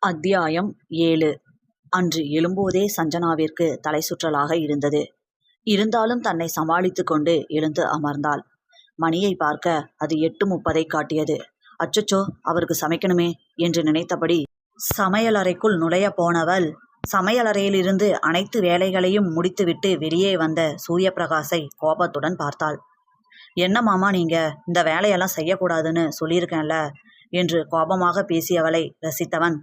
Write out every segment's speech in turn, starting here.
அத்தியாயம் 7. அன்று எழும்போதே சஞ்சனாவிற்கு தலை சுற்றலாக இருந்தது. இருந்தாலும் தன்னை சமாளித்து கொண்டு எழுந்து அமர்ந்தாள். மணியை பார்க்க அது 8:30 காட்டியது. அச்சச்சோ, அவருக்கு சமைக்கணுமே என்று நினைத்தபடி சமையலறைக்குள் நுழைய போனவள் சமையலறையிலிருந்து அனைத்து வேலைகளையும் முடித்துவிட்டு வெளியே வந்த சூரியபிரகாசை கோபத்துடன் பார்த்தாள். என்ன மாமா, நீங்க இந்த வேலையெல்லாம் செய்யக்கூடாதுன்னு சொல்லியிருக்கேன்ல என்று கோபமாக பேசியவளை ரசித்தவன்,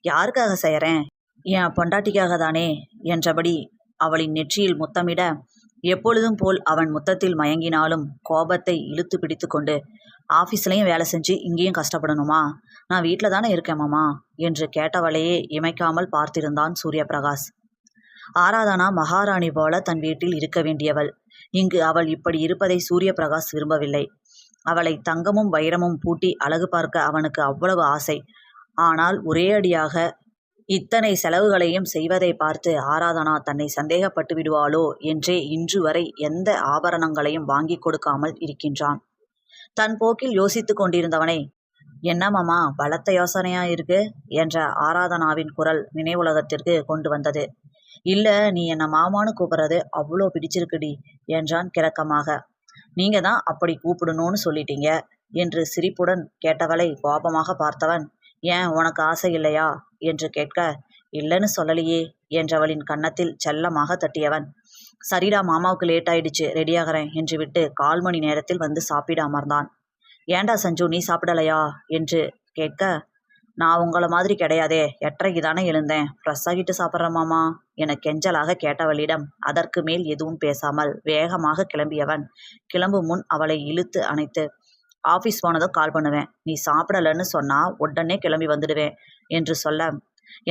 யாருக்காக செய்கிறேன், என் பொண்டாட்டிக்காக தானே என்றபடி அவளின் நெற்றியில் முத்தமிட, எப்பொழுதும் போல் அவன் முத்தத்தில் மயங்கினாலும் கோபத்தை இழுத்து பிடித்து கொண்டு, ஆஃபீஸ்லையும் வேலை செஞ்சு இங்கேயும் கஷ்டப்படணுமா, நான் வீட்டில் தானே இருக்கேன் மாமா என்று கேட்டவளையே இமைக்காமல் பார்த்திருந்தான் சூரியபிரகாஷ். ஆராதனா மகாராணி போல தன் வீட்டில் இருக்க வேண்டியவள். இங்கு அவள் இப்படி இருப்பதை சூரியபிரகாஷ் விரும்பவில்லை. அவளை தங்கமும் வைரமும் பூட்டி அழகு பார்க்க அவனுக்கு அவ்வளவு ஆசை. ஆனால் ஒரே அடியாக இத்தனை செலவுகளையும் செய்வதை பார்த்து ஆராதனா தன்னை சந்தேகப்பட்டு விடுவாளோ என்றே இன்று வரை எந்த ஆபரணங்களையும் வாங்கி கொடுக்காமல் இருக்கின்றான். தன் போக்கில் யோசித்து கொண்டிருந்தவனை, என்ன மாமா, பலத்த யோசனையா இருக்கு என்ற ஆராதனாவின் குரல் நினைவுலகத்திற்கு கொண்டு வந்தது. இல்ல, நீ என்ன மாமான்னு கூப்பிடுறது அவ்வளோ பிடிச்சிருக்குடி என்றான் கிறக்கமாக. நீங்க தான் அப்படி கூப்பிடணும்னு சொல்லிட்டீங்க என்று சிரிப்புடன் கேட்டவளை கோபமாக பார்த்தவன், ஏன் உனக்கு ஆசை இல்லையா என்று கேட்க, இல்லைன்னு சொல்லலையே என்றவளின் கன்னத்தில் செல்லமாக தட்டியவன், சரிடா, மாமாவுக்கு லேட் ஆயிடுச்சு, ரெடியாகிறேன் என்று விட்டு 1/4 மணி நேரத்தில் வந்து சாப்பிட அமர்ந்தான். ஏண்டா சஞ்சு, நீ சாப்பிடலையா என்று கேட்க, நான் உங்களை மாதிரி கிடையாதே, 8:30க்கு தானே எழுந்தேன், ஃப்ரெஷ் ஆகிட்டு சாப்பிட்றேன் மாமா என கெஞ்சலாக கேட்டவளிடம் அதற்கு மேல் எதுவும் பேசாமல் வேகமாக கிளம்பியவன் கிளம்பும் முன் அவளை இழுத்து அணைத்து, ஆஃபீஸ் போனதும் கால் பண்ணுவேன், நீ சாப்பிடலன்னு சொன்னால் உடனே கிளம்பி வந்துடுவேன் என்று சொல்ல,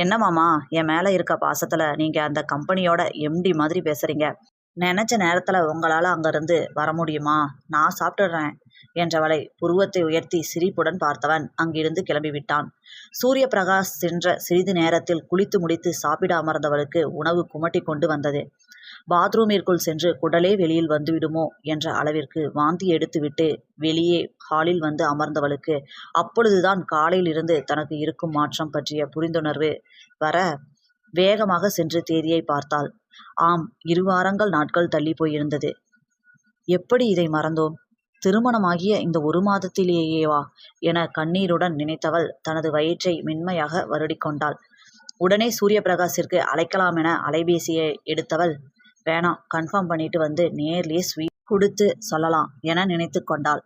என்ன மாமா, என் மேலே இருக்க பாசத்தில் நீங்கள் அந்த கம்பெனியோட எம்டி மாதிரி பேசுகிறீங்க, நினச்ச நேரத்தில் உங்களால் அங்கேருந்து வர முடியுமா, நான் சாப்பிட்டுடுறேன் என்றவளை புருவத்தை உயர்த்தி சிரிப்புடன் பார்த்தவன் அங்கிருந்து கிளம்பிவிட்டான். சூரியபிரகாஷ் சென்ற சிறிது நேரத்தில் குளித்து முடித்து சாப்பிட அமர்ந்தவளுக்கு உணவு குமட்டி கொண்டு வந்தது. பாத்ரூமிற்குள் சென்று குடலே வெளியில் வந்துவிடுமோ என்ற அளவிற்கு வாந்தி எடுத்துவிட்டு வெளியே ஹாலில் வந்து அமர்ந்தவளுக்கு அப்பொழுதுதான் காலையில் இருந்து தனக்கு இருக்கும் மாற்றம் பற்றிய புரிந்துணர்வு வர வேகமாக சென்று தேதியை பார்த்தாள். ஆம், 2 வாரங்கள் நாட்கள் தள்ளி போயிருந்தது. எப்படி இதை மறந்தோம், திருமணமாகிய இந்த 1 மாதத்திலேயேவா என கண்ணீருடன் நினைத்தவள் தனது வயிற்றை மென்மையாக வருடிக்கொண்டாள். உடனே சூரியபிரகாஷிற்கு அழைக்கலாம் என அலைபேசியை எடுத்தவள், வேணாம், கன்ஃபார்ம் பண்ணிட்டு வந்து நேர்லேயே ஸ்வீட் கொடுத்து சொல்லலாம் என நினைத்து கொண்டாள்.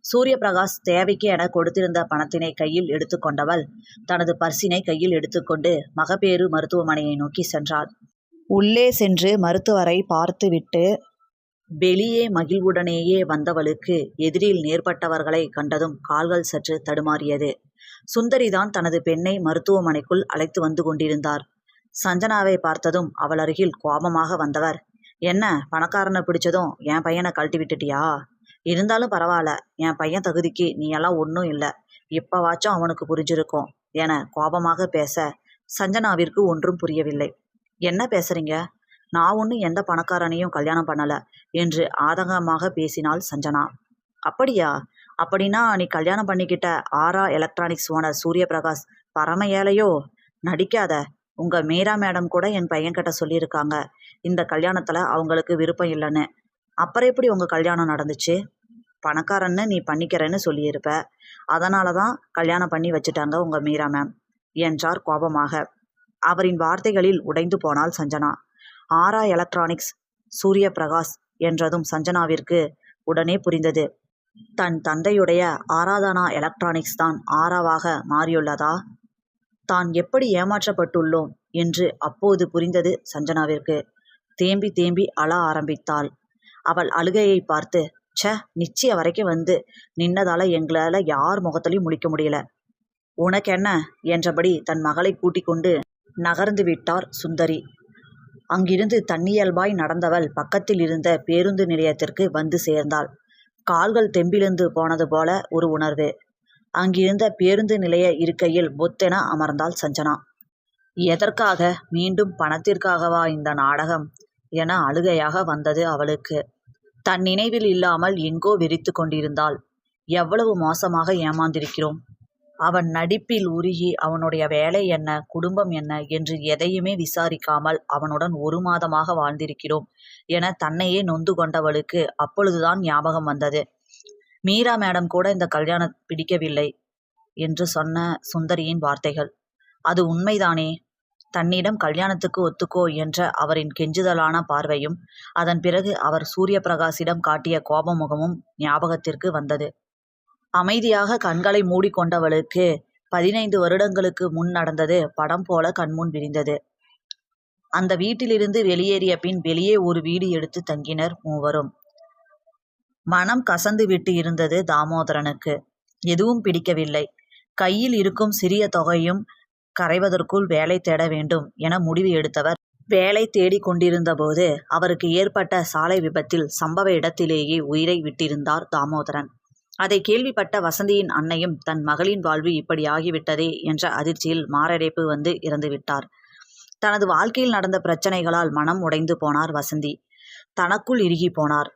சூரியபிரகாஷ் தேவைக்கு என கொடுத்திருந்த பணத்தினை கையில் எடுத்துக்கொண்டவள் தனது பர்சினை கையில் எடுத்துக்கொண்டு மகப்பேறு மருத்துவமனையை நோக்கி சென்றாள். உள்ளே சென்று மருத்துவரை பார்த்துவிட்டு வெளியே மகிழ்வுடனேயே வந்தவளுக்கு எதிரில் நேர்பட்டவர்களை கண்டதும் கால்கள் சற்று தடுமாறியது. சுந்தரிதான் தனது பெண்ணை மருத்துவமனைக்குள் அழைத்து வந்து கொண்டிருந்தார். சஞ்சனாவை பார்த்ததும் அவள் அருகில் கோபமாக வந்தவர், என்ன, பணக்காரனை பிடிச்சதும் என் பையனை கழட்டி விட்டுட்டியா, இருந்தாலும் பரவாயில்ல, என் பையன் தகுதிக்கு நீ எல்லாம் ஒன்றும் இல்லை, இப்போவாச்சும் அவனுக்கு புரிஞ்சிருக்கும் என கோபமாக பேச சஞ்சனாவிற்கு ஒன்றும் புரியவில்லை. என்ன பேசுறீங்க, நான் ஒன்றும் எந்த பணக்காரனையும் கல்யாணம் பண்ணலை என்று ஆதங்கமாக பேசினாள் சஞ்சனா. அப்படியா, அப்படின்னா நீ கல்யாணம் பண்ணிக்கிட்ட ஆரா எலக்ட்ரானிக்ஸ் ஓனர் சூரியபிரகாஷ் பரம ஏழையோ, நடிக்காத, உங்கள் மீரா மேடம் கூட என் பையன்கிட்ட சொல்லியிருக்காங்க இந்த கல்யாணத்தில் அவங்களுக்கு விருப்பம் இல்லைன்னு, அப்புறம் எப்படி உங்கள் கல்யாணம் நடந்துச்சு, பணக்காரன்னு நீ பண்ணிக்கிறேன்னு சொல்லியிருப்ப, அதனால தான் கல்யாணம் பண்ணி வச்சுட்டாங்க உங்கள் மீரா மேம் என்றார் கோபமாக. அவரின் வார்த்தைகளில் உடைந்து போனாள் சஞ்சனா. ஆரா எலக்ட்ரானிக்ஸ் சூரியபிரகாஷ் என்றதும் சஞ்சனாவிற்கு உடனே புரிந்தது, தன் தந்தையுடைய ஆராதனா எலக்ட்ரானிக்ஸ் தான் ஆராவாக மாறியுள்ளதா, தான் எப்படி ஏமாற்றப்பட்டுள்ளோம் என்று அப்போது புரிந்தது சஞ்சனாவிற்கு. தேம்பி தேம்பி அழ ஆரம்பித்தாள். அவள் அழுகையை பார்த்து, ச்ச, நிச்சய வரைக்கும் வந்து நின்னதால எங்களால் யார் முகத்திலையும் முழிக்க முடியல, உனக்கு என்ன என்றபடி தன் மகளை கூட்டிக் கொண்டு நகர்ந்து விட்டார் சுந்தரி. அங்கிருந்து தன்னியல்பாய் நடந்தவள் பக்கத்தில் இருந்த பேருந்து நிலையத்திற்கு வந்து சேர்ந்தாள். கால்கள் தெம்பிழுந்து போனது போல ஒரு உணர்வு. அங்கிருந்த பேருந்து நிலைய இருக்கையில் பொத்தென அமர்ந்தாள் சஞ்சனா. எதற்காக, மீண்டும் பணத்திற்காகவா இந்த நாடகம் என அழுகையாக வந்தது அவளுக்கு. தன் நினைவில் இல்லாமல் எங்கோ வெறித்து கொண்டிருந்தாள். எவ்வளவு மோசமாக ஏமாந்திருக்கிறோம், அவன் நடிப்பில் உருகி அவனுடைய வேலை என்ன, குடும்பம் என்ன என்று எதையுமே விசாரிக்காமல் அவனுடன் 1 மாதமாக வாழ்ந்திருக்கிறோம் என தன்னையே நொந்து கொண்டவளுக்கு அப்பொழுதுதான் ஞாபகம் வந்தது. மீரா மேடம் கூட இந்த கல்யாணம் பிடிக்கவில்லை என்று சொன்ன சுந்தரியின் வார்த்தைகள். அது உண்மைதானே? தன்னிடம் கல்யாணத்துக்கு ஒத்துக்கோ என்ற அவரின் கெஞ்சுதலான பார்வையும் அதன் பிறகு அவர் சூரிய பிரகாசிடம் காட்டிய கோபமுகமும் ஞாபகத்திற்கு வந்தது. அமைதியாக கண்களை மூடிக்கொண்டவளுக்கு 15 வருடங்களுக்கு முன் நடந்தது படம் போல கண்முன் விரிந்தது. அந்த வீட்டிலிருந்து வெளியேறிய பின் வெளியே ஒரு வீடு எடுத்து தங்கினர் மூவரும். மனம் கசந்து விட்டு இருந்தது தாமோதரனுக்கு. எதுவும் பிடிக்கவில்லை. கையில் இருக்கும் சிறிய தொகையும் கரைவதற்குள் வேலை தேட வேண்டும் என முடிவு எடுத்தவர் வேலை தேடிக் கொண்டிருந்தபோது அவருக்கு ஏற்பட்ட சாலை விபத்தில் சம்பவ இடத்திலேயே உயிரை விட்டிருந்தார் தாமோதரன். அதை கேள்விப்பட்ட வசந்தியின் அன்னையும் தன் மகளின் வாழ்வு இப்படி ஆகிவிட்டதே என்ற அதிர்ச்சியில் மாரடைப்பு வந்து இறந்துவிட்டார். தனது வாழ்க்கையில் நடந்த பிரச்சனைகளால் மனம் உடைந்து போனார் வசந்தி. தனக்குள் இறுகி போனார்.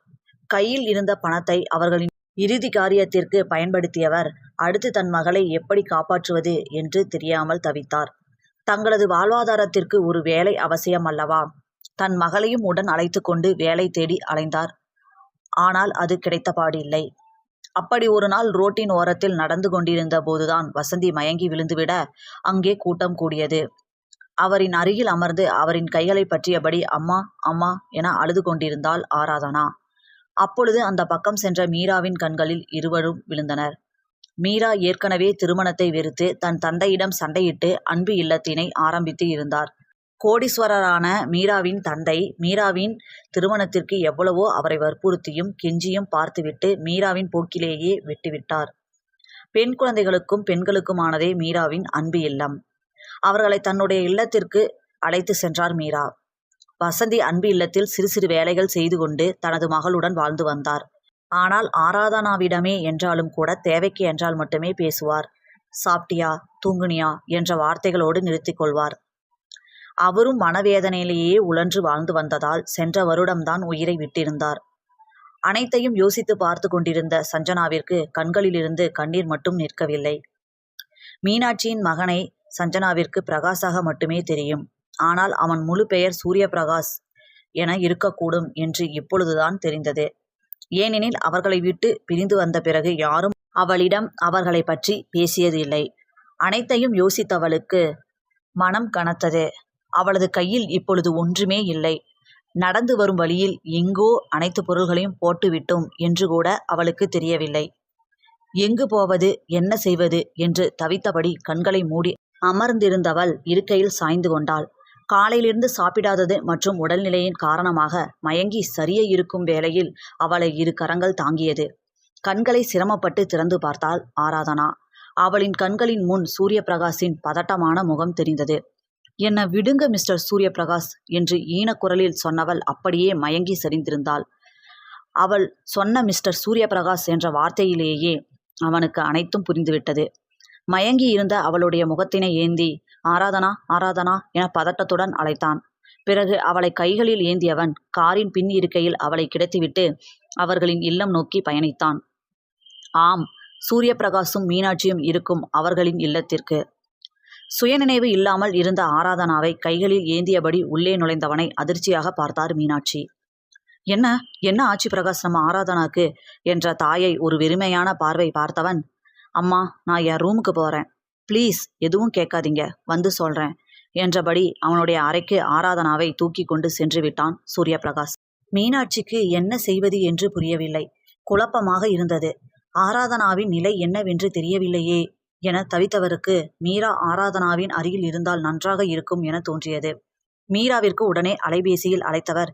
கையில் இருந்த பணத்தை அவர்களின் இறுதி காரியத்திற்கு பயன்படுத்தியவர் அடுத்து தன் மகளை எப்படி காப்பாற்றுவது என்று தெரியாமல் தவித்தார். தங்களது வாழ்வாதாரத்திற்கு ஒரு வேலை அவசியம் அல்லவா? தன் மகளையும் உடன் அழைத்து கொண்டு வேலை தேடி அலைந்தார். ஆனால் அது கிடைத்தபாடில்லை. அப்படி ஒரு நாள் ரோட்டின் ஓரத்தில் நடந்து கொண்டிருந்த போதுதான் வசந்தி மயங்கி விழுந்துவிட அங்கே கூட்டம் கூடியது. அவரின் அருகில் அமர்ந்து அவரின் கைகளை பற்றியபடி அம்மா அம்மா என அழுது கொண்டிருந்தாள் ஆராதனா. அப்பொழுது அந்த பக்கம் சென்ற மீராவின் கண்களில் இருவரும் விழுந்தனர். மீரா ஏற்கனவே திருமணத்தை வெறுத்து தன் தந்தையிடம் சண்டையிட்டு அன்பு இல்லத்தினை ஆரம்பித்து இருந்தார். கோடீஸ்வரரான மீராவின் தந்தை மீராவின் திருமணத்திற்கு எவ்வளவோ அவரை வற்புறுத்தியும் கெஞ்சியும் பார்த்துவிட்டு மீராவின் போக்கிலேயே விட்டுவிட்டார். பெண் குழந்தைகளுக்கும் பெண்களுக்குமானதே மீராவின் அன்பு இல்லம். அவர்களை தன்னுடைய இல்லத்திற்கு அழைத்து சென்றார் மீரா. வசந்தி அன்பு இல்லத்தில் சிறு சிறு வேலைகள் செய்து கொண்டு தனது மகளுடன் வாழ்ந்து வந்தார். ஆனால் ஆராதனாவிடமே என்றாலும் கூட தேவைக்கு என்றால் மட்டுமே பேசுவார். சாப்பிட்டியா, தூங்குனியா என்ற வார்த்தைகளோடு நிறுத்திக் கொள்வார். அவரும் மனவேதனையிலேயே உழன்று வாழ்ந்து வந்ததால் சென்ற வருடம்தான் உயிரை விட்டிருந்தார். அனைத்தையும் யோசித்து பார்த்து கொண்டிருந்த சஞ்சனாவிற்கு கண்களிலிருந்து கண்ணீர் மட்டும் நிற்கவில்லை. மீனாட்சியின் மகனை சஞ்சனாவிற்கு பிரகாஷாக மட்டுமே தெரியும். ஆனால் அவன் முழு பெயர் சூரிய பிரகாஷ் என இருக்கக்கூடும் என்று இப்பொழுதுதான் தெரிந்தது. ஏனெனில் அவர்களை விட்டு பிரிந்து வந்த பிறகு யாரும் அவளிடம் அவர்களை பற்றி பேசியது இல்லை. அனைத்தையும் யோசித்தவளுக்கு மனம் கனத்தது. அவளது கையில் இப்பொழுது ஒன்றுமே இல்லை. நடந்து வரும் வழியில் எங்கோ அனைத்து பொருள்களையும் போட்டுவிட்டோம் என்று கூட அவளுக்கு தெரியவில்லை. எங்கு போவது, என்ன செய்வது என்று தவித்தபடி கண்களை மூடி அமர்ந்திருந்தவள் இருக்கையில் சாய்ந்து கொண்டாள். காலையிலிருந்து சாப்பிடாதது மற்றும் உடல்நிலையின் காரணமாக மயங்கி சரிய இருக்கும் வேளையில் அவளை 2 கரங்கள் தாங்கியது. கண்களை சிரமப்பட்டு திறந்து பார்த்தாள் ஆராதனா. அவளின் கண்களின் முன் சூரிய பிரகாஷின் பதட்டமான முகம் தெரிந்தது. என்ன விடுங்க மிஸ்டர் சூரிய பிரகாஷ் என்று ஈனக்குரலில் சொன்னவள் அப்படியே மயங்கி சரிந்திருந்தாள். அவள் சொன்ன மிஸ்டர் சூரிய பிரகாஷ் என்ற வார்த்தையிலேயே அவனுக்கு அனைத்தும் புரிந்துவிட்டது. மயங்கி இருந்த அவளுடைய முகத்தினை ஏந்தி ஆராதனா ஆராதனா என பதட்டத்துடன் அழைத்தான். பிறகு அவளை கைகளில் ஏந்தியவன் காரின் பின் இருக்கையில் அவளை கிடத்திவிட்டு அவர்களின் இல்லம் நோக்கி பயணித்தான். ஆம், சூரிய பிரகாஷும் மீனாட்சியும் இருக்கும் அவர்களின் இல்லத்திற்கு. சுயநினைவு இல்லாமல் இருந்த ஆராதனாவை கைகளில் ஏந்தியபடி உள்ளே நுழைந்தவனை அதிர்ச்சியாக பார்த்தார் மீனாட்சி. என்ன என்ன ஆச்சு பிரகாஷ் நம்ம ஆராதனாக்கு என்ற தாயை ஒரு வெறுமையான பார்வை பார்த்தவன், அம்மா நான் என் ரூமுக்கு போகிறேன், ப்ளீஸ் எதுவும் கேட்காதீங்க, வந்து சொல்கிறேன் என்றபடி அவனுடைய அறைக்கு ஆராதனாவை தூக்கி கொண்டு சென்று விட்டான் சூரிய பிரகாஷ். மீனாட்சிக்கு என்ன செய்வது என்று புரியவில்லை. குழப்பமாக இருந்தது. ஆராதனாவின் நிலை என்னவென்று தெரியவில்லையே என தவித்தவருக்கு மீரா ஆராதனாவின் அருகில் இருந்தால் நன்றாக இருக்கும் என தோன்றியது. மீராவிற்கு உடனே அலைபேசியில் அழைத்தவர்,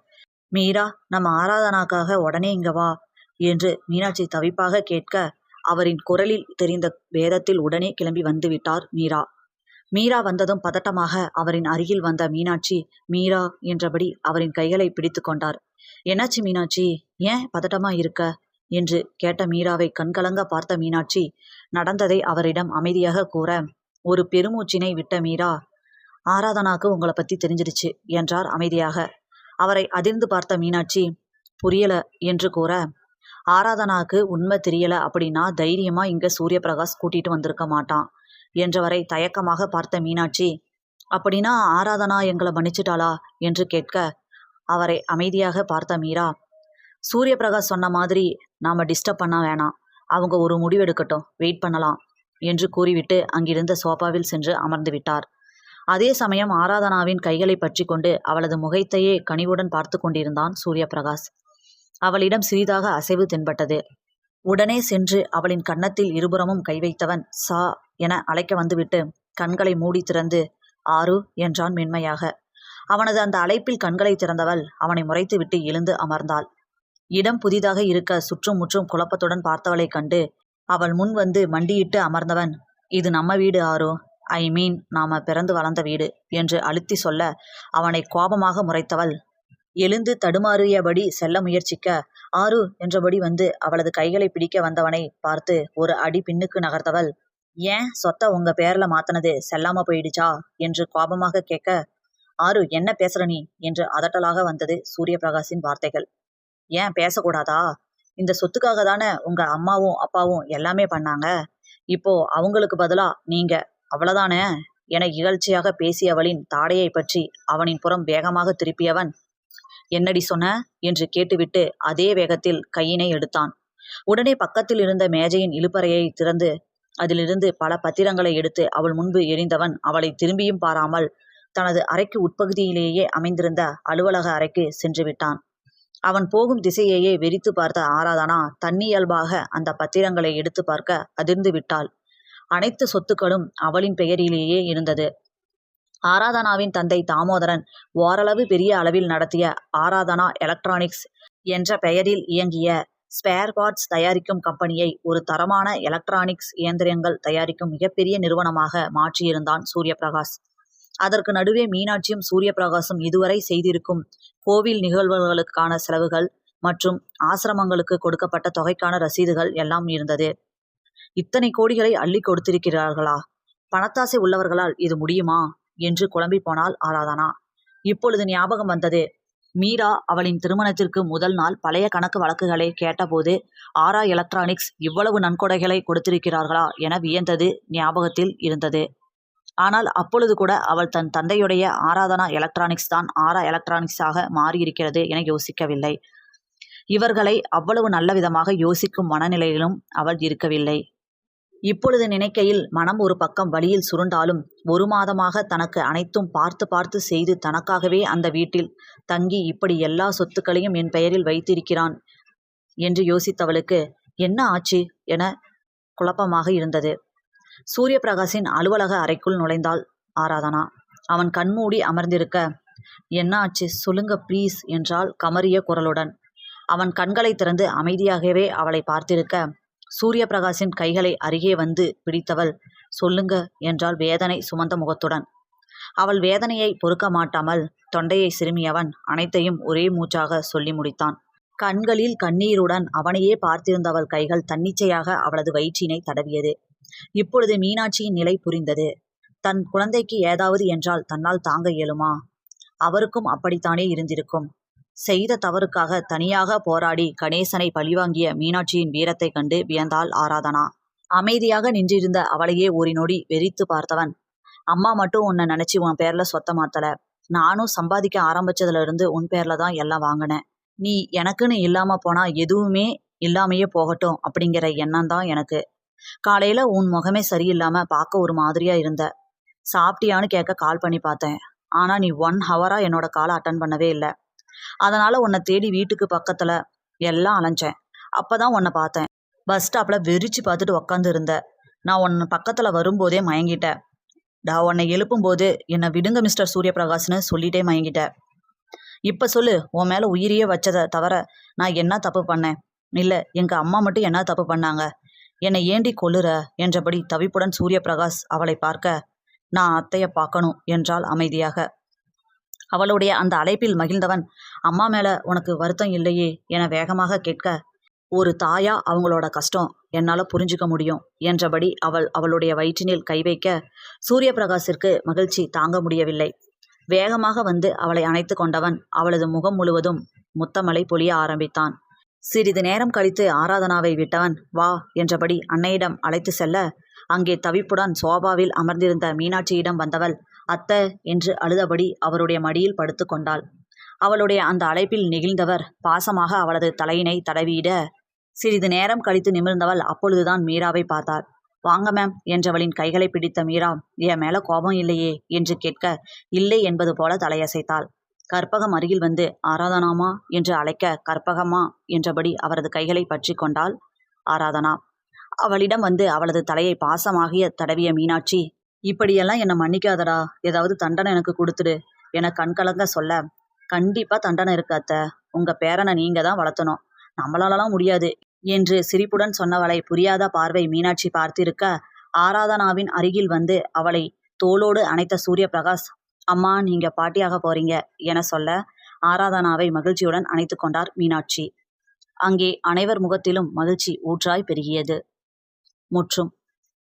மீரா நம்ம ஆராதனாக்காக உடனே இங்க வா என்று மீனாட்சி தவிப்பாக கேட்க அவரின் குரலில் தெரிந்த வேதத்தில் உடனே கிளம்பி வந்துவிட்டார் மீரா. மீரா வந்ததும் பதட்டமாக அவரின் அருகில் வந்த மீனாட்சி மீரா என்றபடி அவரின் கைகளை பிடித்து கொண்டார். என்னாச்சு மீனாட்சி, ஏன் பதட்டமா இருக்க என்று கேட்ட மீராவை கண்கலங்க பார்த்த மீனாட்சி நடந்ததை அவரிடம் அமைதியாக கூற ஒரு பெருமூச்சினை விட்ட மீரா, ஆராதனாக்கு உங்களை பத்தி தெரிஞ்சிடுச்சு என்றார் அமைதியாக. அவரை அதிர்ந்து பார்த்த மீனாட்சி புரியல என்று கூற, ஆராதனாக்கு உண்மை தெரியல அப்படின்னா தைரியமா இங்க சூரியபிரகாஷ் கூட்டிட்டு வந்திருக்க மாட்டான் என்றவரை தயக்கமாக பார்த்த மீனாட்சி, அப்படின்னா ஆராதனா எங்களை மன்னிச்சிட்டாளா என்று கேட்க, அவரை அமைதியாக பார்த்த மீரா, சூரியபிரகாஷ் சொன்ன மாதிரி நாம டிஸ்டர்ப் பண்ண வேணாம், அவங்க ஒரு முடிவெடுக்கட்டும், வெயிட் பண்ணலாம் என்று கூறிவிட்டு அங்கிருந்த சோபாவில் சென்று அமர்ந்து விட்டார். அதே சமயம் ஆராதனாவின் கைகளை பற்றி கொண்டு அவளது முகத்தையே கனிவுடன் பார்த்து கொண்டிருந்தான் சூரியபிரகாஷ். அவளிடம் சிறிதாக அசைவு தென்பட்டது. உடனே சென்று அவளின் கன்னத்தில் இருபுறமும் கை வைத்தவன் சா என அழைக்க வந்துவிட்டு கண்களை மூடி திறந்து ஆரு என்றான் மென்மையாக. அவனது அந்த அழைப்பில் கண்களை திறந்தவள் அவனை முறைத்துவிட்டு எழுந்து அமர்ந்தாள். இடம் புதிதாக இருக்க சுற்றும் முற்றும் குழப்பத்துடன் பார்த்தவளைக் கண்டு அவள் முன் வந்து மண்டியிட்டு அமர்ந்தவன், இது நம்ம வீடு ஆரு, ஐ மீன் நாம பிறந்து வளர்ந்த வீடு என்று அழுத்தி சொல்ல அவனை கோபமாக முறைத்தவள் எழுந்து தடுமாறியபடி செல்ல முயற்சிக்க, ஆரு என்றபடி வந்து அவளது கைகளை பிடிக்க வந்தவனை பார்த்து ஒரு அடி பின்னுக்கு நகர்த்தவள், ஏன் சொத்தை உங்க பேர்ல மாத்தினது செல்லாம போயிடுச்சா என்று கோபமாக கேட்க, ஆரு என்ன பேசுற நீ என்று அதட்டலாக வந்தது சூரியபிரகாஷின் வார்த்தைகள். ஏன் பேசக்கூடாதா? இந்த சொத்துக்காக தானே உங்க அம்மாவும் அப்பாவும் எல்லாமே பண்ணாங்க, இப்போ அவங்களுக்கு பதிலா நீங்க, அவ்வளவுதானே என இகழ்ச்சியாக பேசியவளின் தாடையை பற்றி அவனின் புறம் வேகமாக திருப்பியவன், என்னடி சொன்ன என்று கேட்டுவிட்டு அதே வேகத்தில் கையினை எடுத்தான். உடனே பக்கத்தில் இருந்த மேஜையின் இழுப்பறையை திறந்து அதிலிருந்து பல பத்திரங்களை எடுத்து அவள் முன்பு எறிந்தவன் அவளை திரும்பியும் பாராமல் தனது அறைக்கு உட்பகுதியிலேயே அமைந்திருந்த அலுவலக அறைக்கு சென்று விட்டான். அவன் போகும் திசையையே வெறித்து பார்த்த ஆராதனா தன்னியல்பாக அந்த பத்திரங்களை எடுத்து பார்க்க அதிர்ந்து விட்டாள். அனைத்து சொத்துக்களும் அவளின் பெயரிலேயே இருந்தது. ஆராதனாவின் தந்தை தாமோதரன் ஓரளவு பெரிய அளவில் நடத்திய ஆராதனா எலக்ட்ரானிக்ஸ் என்ற பெயரில் இயங்கிய ஸ்பேர் பார்ட்ஸ் தயாரிக்கும் கம்பெனியை ஒரு தரமான எலக்ட்ரானிக்ஸ் இயந்திரங்கள் தயாரிக்கும் மிகப்பெரிய நிறுவனமாக மாற்றியிருந்தான் சூரியபிரகாஷ். அதற்கு நடுவே மீனாட்சியும் சூரியபிரகாசும் இதுவரை செய்திருக்கும் கோவில் நிகழ்வுகளுக்கான செலவுகள் மற்றும் ஆசிரமங்களுக்கு கொடுக்கப்பட்ட தொகைக்கான ரசீதுகள் எல்லாம் இருந்தது. இத்தனை கோடிகளை அள்ளி கொடுத்திருக்கிறார்களா? பணத்தாசை உள்ளவர்களால் இது முடியுமா என்று குழம்பி போனாள் ஆராதனா. இப்பொழுது ஞாபகம் வந்தது. மீரா அவளின் திருமணத்திற்கு முதல் நாள் பழைய கணக்கு வழக்குகளை கேட்டபோது ஆரா எலக்ட்ரானிக்ஸ் இவ்வளவு நன்கொடைகளை கொடுத்திருக்கிறார்களா என வியந்தது ஞாபகத்தில் இருந்தது. ஆனால் அப்பொழுது கூட அவள் தன் தந்தையுடைய ஆராதனா எலக்ட்ரானிக்ஸ் தான் ஆரா எலக்ட்ரானிக்ஸாக மாறியிருக்கிறது என யோசிக்கவில்லை. இவர்களை அவ்வளவு நல்ல விதமாக யோசிக்கும் மனநிலையிலும் அவள் இருக்கவில்லை. இப்பொழுது நினைக்கையில் மனம் ஒரு பக்கம் வழியில் சுருண்டாலும், ஒரு மாதமாக தனக்கு அனைத்தும் பார்த்து பார்த்து செய்து தனக்காகவே அந்த வீட்டில் தங்கி இப்படி எல்லா சொத்துக்களையும் என் பெயரில் வைத்திருக்கிறான் என்று யோசித்தவளுக்கு என்ன ஆச்சு என குழப்பமாக இருந்தது. சூரியபிரகாஷின் அலுவலக அறைக்குள் நுழைந்தாள் ஆராதனா. அவன் கண்மூடி அமர்ந்திருக்க, என்ன ஆச்சு சொல்லுங்க ப்ளீஸ் என்றாள் கமறிய குரலுடன். அவன் கண்களை திறந்து அமைதியாகவே அவளை பார்த்திருக்க, சூரியபிரகாஷின் கைகளை அருகே வந்து பிடித்தவள் சொல்லுங்க என்றாள் வேதனை சுமந்த முகத்துடன். அவள் வேதனையை பொறுக்க மாட்டாமல் தொண்டையை சிறுமியவன் அனைத்தையும் ஒரே மூச்சாக சொல்லி முடித்தான். கண்களில் கண்ணீருடன் அவனையே பார்த்திருந்தவள் கைகள் தன்னிச்சையாக அவளது வயிற்றினை தடவியது. இப்பொழுது மீனாட்சியின் நிலை புரிந்தது. தன் குழந்தைக்கு ஏதாவது என்றால் தன்னால் தாங்க இயலுமா? அவருக்கும் அப்படித்தானே இருந்திருக்கும். செய்த தவறுக்காக தனியாக போராடி கணேசனை பழிவாங்கிய மீனாட்சியின் வீரத்தை கண்டு வியந்தாள் ஆராதனா. அமைதியாக நின்றிருந்த அவளையே ஒரு நொடி வெறித்து பார்த்தவன், அம்மா மட்டும் உன்னை நினைச்சு உன் பேர்ல சொத்த மாத்தல, நானும் சம்பாதிக்க ஆரம்பிச்சதுல இருந்து உன் பேர்ல தான் எல்லாம் வாங்கினேன். நீ எனக்குன்னு இல்லாம போனா எதுவுமே இல்லாமையே போகட்டும் அப்படிங்கிற எண்ணம் தான் எனக்கு. காலையில உன் முகமே சரியில்லாம பார்க்க ஒரு மாதிரியா இருந்த. சாப்பிட்டியான்னு கேட்க கால் பண்ணி பார்த்தேன். ஆனா நீ 1 ஹவரா என்னோட காலை அட்டன் பண்ணவே இல்லை. அதனால உன்னை தேடி வீட்டுக்கு பக்கத்துல எல்லாம் அலைஞ்சேன். அப்பதான் உன்னை பார்த்தேன். பஸ் ஸ்டாப்ல வெறிச்சு பார்த்துட்டு உக்காந்து இருந்த. நான் உன்னை பக்கத்துல வரும்போதே மயங்கிட்டேன். உன்னை எழுப்பும்போது என்னை விடுங்க மிஸ்டர் சூரியபிரகாஷ்னு சொல்லிட்டே மயங்கிட்டேன். இப்ப சொல்லு, உன் மேல உயிரியே வச்சதை தவிர நான் என்ன தப்பு பண்ணேன்? இல்ல எங்க அம்மா மட்டும் என்ன தப்பு பண்ணாங்க? என்னை ஏண்டி கொல்லுற என்றபடி தவிப்புடன் சூரியபிரகாஷ் அவளை பார்க்க, நான் அத்தைய பார்க்கணும் என்றாள் அமைதியாக. அவளுடைய அந்த அழைப்பில் மகிழ்ந்தவன், அம்மா மேல உனக்கு வருத்தம் இல்லையே என வேகமாக கேட்க, ஒரு தாயா அவங்களோட கஷ்டம் என்னால புரிஞ்சுக்க முடியும் என்றபடி அவளுடைய வயிற்றினில் கை வைக்க சூரியபிரகாஷிற்கு மகிழ்ச்சி தாங்க முடியவில்லை. வேகமாக வந்து அவளை அணைத்து கொண்டவன் அவளது முகம் முழுவதும் முத்தமழை பொழிய ஆரம்பித்தான். சிறிது நேரம் கழித்து ஆராதனாவை விட்டவன் வா என்றபடி அன்னையிடம் அழைத்து செல்ல, அங்கே தவிப்புடன் சோபாவில் அமர்ந்திருந்த மீனாட்சியிடம் வந்தவள் அத்த என்று அழுதபடி அவருடைய மடியில் படுத்து கொண்டாள். அவளுடைய அந்த அழைப்பில் நெகிழ்ந்தவர் பாசமாக அவளது தலையினை தடவியிட, சிறிது நேரம் கழித்து நிமிர்ந்தவள் அப்பொழுதுதான் மீராவை பார்த்தாள். வாங்க மேம் என்றவளின் கைகளை பிடித்த மீரா, என் மேல கோபம் இல்லையே என்று கேட்க, இல்லை என்பது போல தலையசைத்தாள். கற்பகம் அருகில் வந்து ஆராதனாமா என்று அழைக்க, கற்பகமா என்றபடி அவரது கைகளை பற்றி கொண்டாள் ஆராதனா. அவளிடம் வந்து அவளது தலையை பாசமாகிய தடவிய மீனாட்சி, இப்படியெல்லாம் என்னை மன்னிக்காதடா, ஏதாவது தண்டனை எனக்கு கொடுத்துடு என கண்கலங்க சொல்ல, கண்டிப்பா தண்டனை இருக்கு அத்த, உங்க பேரனை நீங்க தான் வளர்த்தணும், நம்மளாலலாம் முடியாது என்று சிரிப்புடன் சொன்னவளை புரியாத பார்வை மீனாட்சி பார்த்திருக்க, ஆராதனாவின் அருகில் வந்து அவளை தோளோடு அணைத்த சூரிய பிரகாஷ், அம்மா நீங்க பாட்டியாக போறீங்க என சொல்ல, ஆராதனாவை மகிழ்ச்சியுடன் அணைத்து கொண்டார் மீனாட்சி. அங்கே அனைவர் முகத்திலும் மகிழ்ச்சி ஊற்றாய் பெருகியது. முற்றும்.